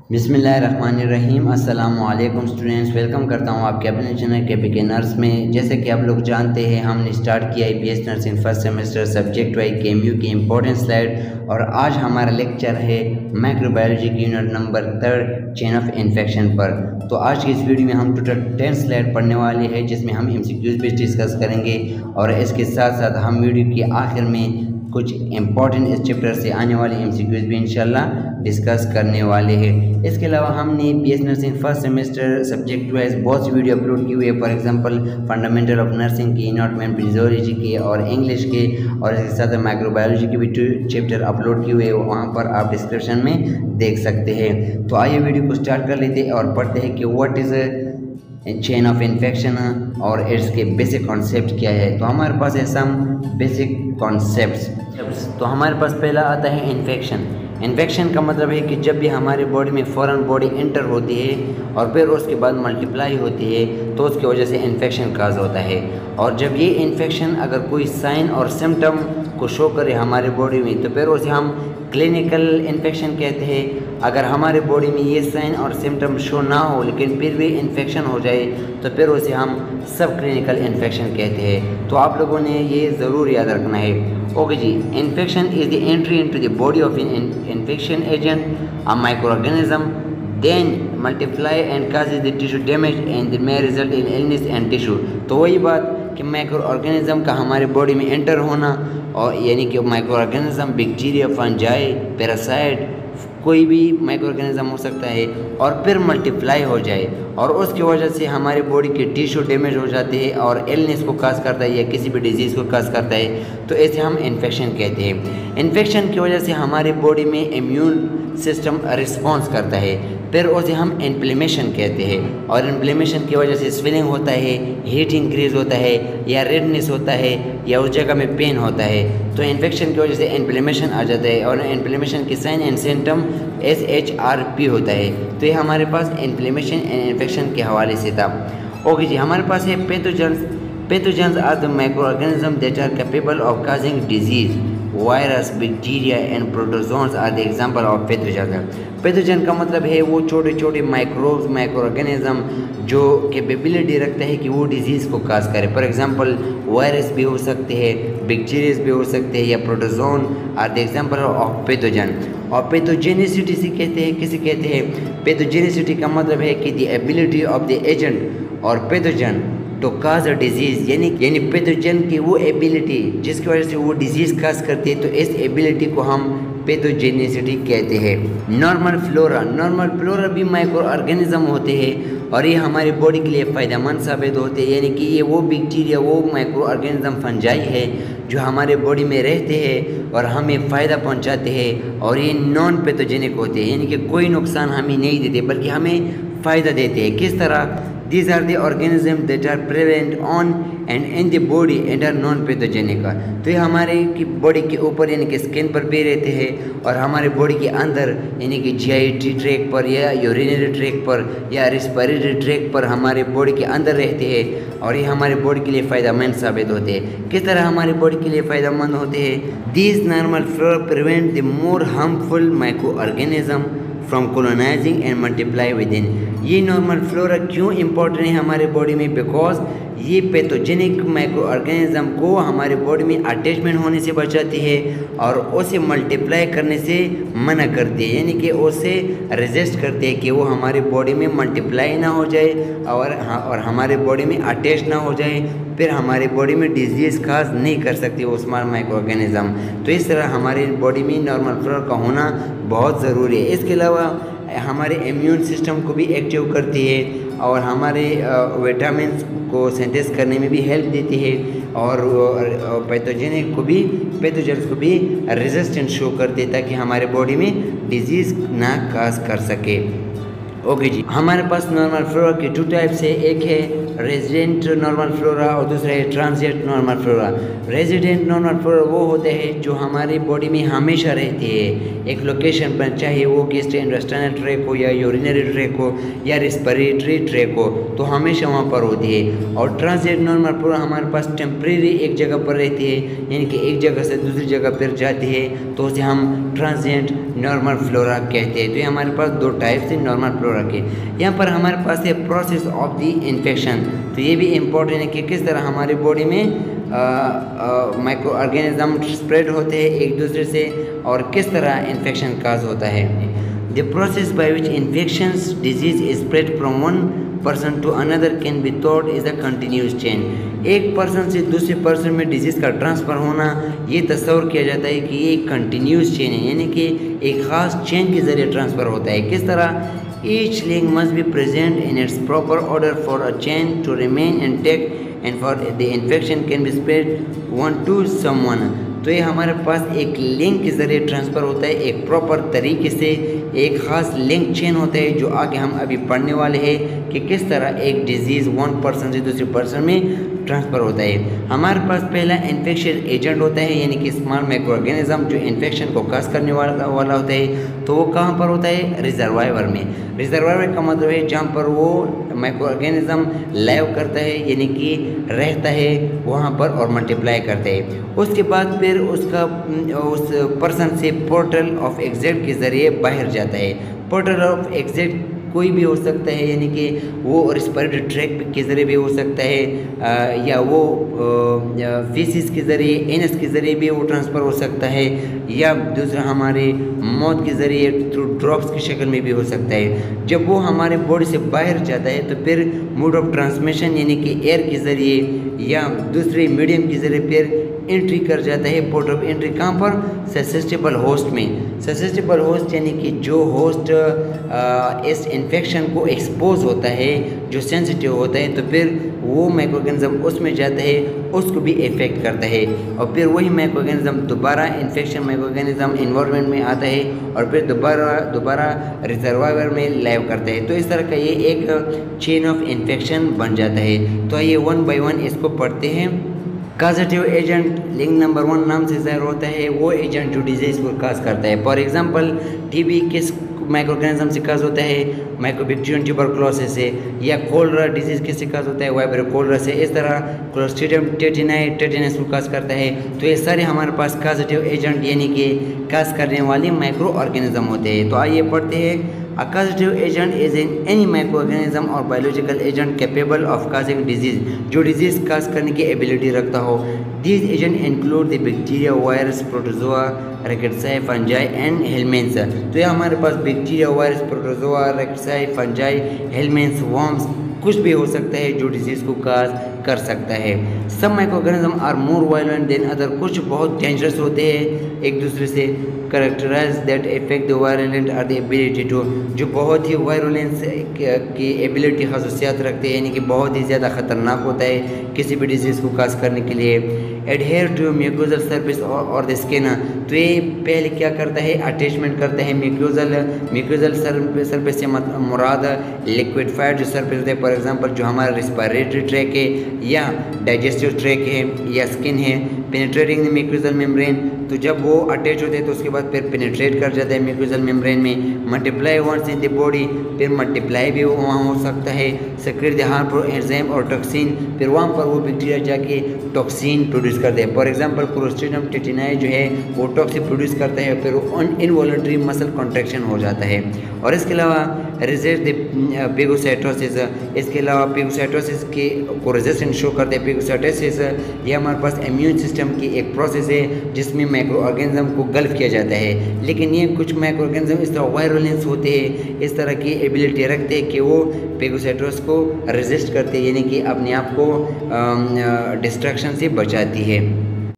बिस्मिल्लाहिर्रहमानिर्रहीम। अस्सलामुअलैकुम students, welcome करता हूँ आपके अपने चैनल के नर्स में। जैसे कि आप लोग जानते हैं, हमने स्टार्ट किया है BS nursing first semester subject wise KMU की इम्पोर्टेंट स्लाइड, और आज हमारा लेक्चर है माइक्रोबायोलॉजी की unit number 3 chain of infection पर। तो आज की इस वीडियो में हम टोटल 10 स्लाइड पढ़ने वाले हैं, जिसमें हम एमसीक्यूज भी डिस्कस करेंगे और इसके साथ साथ हम वीडियो के आखिर में कुछ इम्पॉर्टेंट इस चैप्टर से आने वाले एमसीक्यूज भी इंशाल्लाह डिस्कस करने वाले हैं। इसके अलावा हमने BS nursing first semester subject wise बहुत सी वीडियो अपलोड की हुई है। For example fundamental of nursing की, एनाटॉमी फिजियोलॉजी के और इंग्लिश के, और इसके साथ माइक्रोबायोलॉजी के भी 2 चैप्टर अपलोड किए हुए हैं, वहाँ पर आप डिस्क्रिप्शन में देख सकते हैं। तो आइए वीडियो को स्टार्ट कर लेते हैं और पढ़ते हैं कि what is chain of infection और इसके बेसिक कॉन्सेप्ट क्या है। तो हमारे पास है सम बेसिक कॉन्सेप्ट्स। तो हमारे पास पहला आता है इन्फेक्शन। इन्फेक्शन का मतलब है कि जब भी हमारे बॉडी में फ़ौरन बॉडी एंटर होती है और फिर उसके बाद मल्टीप्लाई होती है, तो उसकी वजह से इन्फेक्शन काज होता है। और जब ये इन्फेक्शन अगर कोई साइन और सिम्टम को शो करे हमारे बॉडी में, तो फिर उसे हम क्लिनिकल इन्फेक्शन कहते हैं। अगर हमारे बॉडी में ये साइन और सिम्टम शो ना हो लेकिन फिर भी इन्फेक्शन हो जाए, तो फिर उसे हम सब क्लिनिकल इन्फेक्शन कहते हैं। तो आप लोगों ने ये ज़रूर याद रखना है। ओके जी, infection is the entry into the body of an infection agent, a microorganism, then multiply and causes the tissue damage and may result in illness and tissue। तो वही बात कि माइक्रो ऑर्गेनिज्म का हमारे बॉडी में enter होना, और यानी कि micro organism bacteria, fungi, parasite, कोई भी माइक्रो ऑर्गेनिज्म हो सकता है, और फिर मल्टीप्लाई हो जाए और उसकी वजह से हमारे बॉडी के टिश्यू डैमेज हो जाते हैं और इलनेस को काज करता है या किसी भी डिजीज़ को काज करता है, तो ऐसे हम इन्फेक्शन कहते हैं। इन्फेक्शन की वजह से हमारे बॉडी में इम्यून सिस्टम रिस्पॉन्स करता है, फिर उसे हम इन्फ्लेमेशन कहते हैं। और इन्फ्लेमेशन की वजह से स्वेलिंग होता है, हीट इंक्रीज होता है, या रेडनेस होता है, या उस जगह में पेन होता है। तो इन्फेक्शन की वजह से इन्फ्लेमेशन आ जाता है, और इन्फ्लेमेशन की साइन एंड सिम्टम SHRP होता है। तो ये हमारे पास इन्फ्लेमेशन एंड इन्फेक्शन के हवाले से था। ओके जी, हमारे पास है pathogens. Pathogens are the microorganism that are capable of causing disease. Virus, bacteria and protozoans are the example of pathogen. Pathogen का मतलब है वो छोटे छोटे माइक्रोब्स, माइक्रो ऑर्गेनिज्म जो कैपेबिलिटी रखता है कि वो डिजीज़ को काज करे। फॉर एग्जांपल वायरस भी हो सकते हैं, बैक्टीरिया भी हो सकते हैं, या protozoan are the example of pathogen. और पैथोजेनिसिटी से कहते हैं, किसे कहते हैं? पैथोजेनिसिटी का मतलब है कि the ability of the agent और pathogen to cause a disease, यानी पैथोजन की वो एबिलिटी जिसकी वजह से वो डिजीज़ काज करती है, तो इस एबिलिटी को हम पैथोजेनिसिटी कहते हैं। नॉर्मल फ्लोरा भी माइक्रो ऑर्गेनिज्म होते हैं और ये हमारी बॉडी के लिए फ़ायदेमंद साबित होते हैं। यानी कि ये वो बैक्टीरिया, वो माइक्रो ऑर्गेनिज्म, फंजाई है जो हमारे बॉडी में रहते हैं और हमें फ़ायदा पहुंचाते हैं, और ये नॉन पैथोजेनिक होते हैं, यानी कि कोई नुकसान हमें नहीं देते बल्कि हमें फ़ायदा देते हैं। किस तरह? These are the organisms that are present on and in the body and are non-pathogenic। तो ये हमारे की बॉडी के ऊपर यानी कि स्किन पर भी रहते हैं, और हमारे बॉडी के अंदर यानी कि GI ट्रैक पर, या यूरिनरी ट्रैक पर, या रेस्पिरेटरी ट्रैक पर हमारे बॉडी के अंदर रहते हैं, और ये हमारे बॉडी के लिए फ़ायदेमंद साबित होते हैं। किस तरह हमारे बॉडी के लिए फ़ायदेमंद होते हैं? These normal flora prevent the more harmful microorganism from colonising and multiply with in. ये नॉर्मल फ्लोरा क्यों इम्पोर्टेंट है हमारे बॉडी में? बिकॉज ये पैथोजेनिक माइक्रो ऑर्गेनिज्म को हमारे बॉडी में अटैचमेंट होने से बचाती है और उसे मल्टीप्लाई करने से मना करती है, यानी कि उसे रेजिस्ट करते हैं कि वो हमारे बॉडी में मल्टीप्लाई ना हो जाए और हमारे बॉडी में अटैच ना हो जाए, फिर हमारे बॉडी में डिजीज़ काज नहीं कर सकती वो स्मॉल माइक्रो ऑर्गेनिज्म। तो इस तरह हमारे बॉडी में नॉर्मल फ्लोरा का होना बहुत ज़रूरी है। इसके अलावा हमारे इम्यून सिस्टम को भी एक्टिव करती है और हमारे विटामिन को सिंथेसिस करने में भी हेल्प देती है, और पैथोजेनिक को भी, पैथोजेंस को भी रेजिस्टेंस शो करती है ताकि हमारे बॉडी में डिजीज़ ना काज कर सके। ओके जी, हमारे पास नॉर्मल फ्लोरा के 2 टाइप्स है, एक है रेजिडेंट नॉर्मल फ्लोरा और दूसरा है transient normal flora. Resident normal flora वो होते हैं जो हमारी बॉडी में हमेशा रहती है एक लोकेशन पर, चाहे वो गैस्ट्रोइंटेस्टाइनल ट्रैक हो या यूरिनरी ट्रैक हो या रेस्पिरेटरी ट्रैक हो, तो हमेशा वहाँ पर होती है। और ट्रांजिएंट नॉर्मल फ्लोरा हमारे पास टेम्परेरी एक जगह पर रहती है, यानी कि एक जगह से दूसरी जगह पर जाती है, तो उसे हम ट्रांजिएंट नॉर्मल फ्लोरा कहते हैं। तो ये हमारे पास 2 टाइप्स है नॉर्मल फ्लोरा के। यहाँ पर हमारे पास है प्रोसेस ऑफ द इन्फेक्शन, तो ये भी इम्पोर्टेंट है कि किस तरह हमारी बॉडी में माइक्रो ऑर्गेनिज्म स्प्रेड होते हैं एक दूसरे से और किस तरह इन्फेक्शन काज होता है। The process by which infections disease is spread from one person to another can be thought is a continuous chain. एक पर्सन से दूसरे पर्सन में डिजीज़ का ट्रांसफ़र होना ये तस्वर किया जाता है कि ये एक कंटिन्यूस चेन है, यानी कि एक ख़ास चेन के ज़रिए ट्रांसफ़र होता है। किस तरह? Each link must be present in its proper order for a chain to remain intact and for the infection can be spread one to someone। तो ये हमारे पास एक लिंक के ज़रिए ट्रांसफ़र होता है एक प्रॉपर तरीके से, एक ख़ास लिंक चेन होता है जो आगे हम अभी पढ़ने वाले हैं कि किस तरह एक डिजीज़ वन पर्सन से दूसरे पर्सन में ट्रांसफ़र होता है। हमारे पास पहला इन्फेक्शन एजेंट होता है, यानी कि स्मॉल माइक्रो ऑर्गेनिज्म जो इन्फेक्शन को काज करने वाला होता है, तो वो कहाँ पर होता है? रिजर्वायर में। रिजर्वायर का मतलब है जहाँ पर वो माइक्रो ऑर्गेनिज्म लाइव करता है, यानी कि रहता है वहाँ पर और मल्टीप्लाई करता है। उसके बाद फिर उसका उस पर्सन से पोर्टल ऑफ एग्जिट के ज़रिए बाहर जाता है। पोर्टल ऑफ एग्जिट कोई भी हो सकता है, यानी कि वो रेस्पिरेटरी ट्रैक के ज़रिए भी हो सकता है या वो फीसिस के ज़रिए एनस के ज़रिए भी वो ट्रांसफ़र हो सकता है, या दूसरा हमारे मौत के ज़रिए थ्रू ड्रॉप्स की शक्ल में भी हो सकता है। जब वो हमारे बॉडी से बाहर जाता है तो फिर मोड ऑफ ट्रांसमिशन यानी कि एयर के ज़रिए या दूसरे मीडियम के ज़रिए फिर एंट्री कर जाता है। पोर्ट ऑफ एंट्री कहाँ पर? ससेप्टेबल होस्ट में। ससेप्टेबल होस्ट यानी कि जो होस्ट इस इन्फेक्शन को एक्सपोज होता है, जो सेंसिटिव होता है, तो फिर वो माइक्रोऑर्गेनिज्म उसमें जाता है, उसको भी इफेक्ट करता है और फिर वही माइक्रोऑर्गेनिज्म दोबारा इन्फेक्शन माइक्रोऑर्गेनिज्म इन्वायरमेंट में आता है और फिर दोबारा रिजर्वायर में लाइव करता है। तो इस तरह का ये एक चेन ऑफ इन्फेक्शन बन जाता है। तो आइए 1 बाय 1 इसको पढ़ते हैं। काजेटिव एजेंट लिंक नंबर 1 नाम से ज़ाहिर होता है वो एजेंट जो डिजीज़ को काज करता है। फॉर एग्जांपल टीबी किस माइक्रोऑर्गेनिज्म से काज होता है? माइकोबैक्टीरियम ट्यूबरकुलोसिस से। या कोलरा डिजीज़ किससे काज होता है? वाइब्रो कोलरा से। इस तरह क्लोस्ट्रीडियम टेटिनस को काज करता है। तो ये सारे हमारे पास काजेटिव एजेंट यानी कि काज करने वाले माइक्रो ऑर्गेनिज्म होते हैं। तो आइए पढ़ते हैं। A causative agent is in any microorganism or biological agent capable of causing disease, जो डिजीज़ काज करने की एबिलिटी रखता हो। These agents include the bacteria, virus, protozoa, rickettsia, fungi and helminths। तो ये हमारे पास bacteria, virus, protozoa, rickettsia, fungi, helminths, worms कुछ भी हो सकता है जो डिजीज़ को काज कर सकता है। सब microorganism are more violent than other, कुछ बहुत डेंजरस होते हैं एक दूसरे से। Characterise that effect the violent are the ability to, जो बहुत ही वायलेंस की एबिलिटी खसूसियात रखते हैं, यानी कि बहुत ही ज़्यादा ख़तरनाक होता है किसी भी डिजीज़ को काज करने के लिए। एडहेयर टू म्यूकोजल सरफेस और द स्किन, तो ये पहले क्या करता है? अटैचमेंट करता है म्यूकोजल सरफेस से मुराद लिक्विडिफाइड जो सरफेस होता है, फॉर एग्जांपल जो हमारा रेस्पिरेटरी ट्रैक है या डाइजेस्टिव ट्रैक है या स्किन है। पेनिट्रेटिंग द म्यूकोजल मेम्ब्रेन, तो जब वो अटैच होते हैं तो उसके बाद फिर पेनिट्रेट कर जाता है म्यूकोजल मेम्ब्रेन में। Multiply once in the body, फिर मल्टीप्लाई भी वहाँ हो सकता है। सेक्रेट द हार्मफुल एंजाइम और टॉक्सिन, फिर वहाँ पर वो बैक्टीरिया जाके टॉक्सिन प्रोड्यूस करते हैं। फॉर एग्जांपल क्लोस्ट्रीडियम टेटिनाई जो है वो टॉक्सिन प्रोड्यूस करता है, फिर वो इनवॉलंटरी मसल कॉन्ट्रैक्शन हो जाता है। और इसके अलावा रेजिस्ट द पेगोसाइटोसिस, इसके अलावा पेगोसाइटोसिस के को रेजिस्टेंस शो करते हैं। पेगोसाइटोसिस ये हमारे पास इम्यून सिस्टम की एक प्रोसेस है जिसमें माइक्रो ऑर्गेनिज्म को गल्फ किया जाता है। लेकिन ये कुछ माइक्रो ऑर्गेनिज्म इस तरह वायरुलेंस होते हैं, इस तरह की एबिलिटी रखते हैं कि वो पेगोसाइटोसिस को रेजिस्ट करते हैं, यानी कि अपने आप को डिस्ट्रक्शन से बचाती है।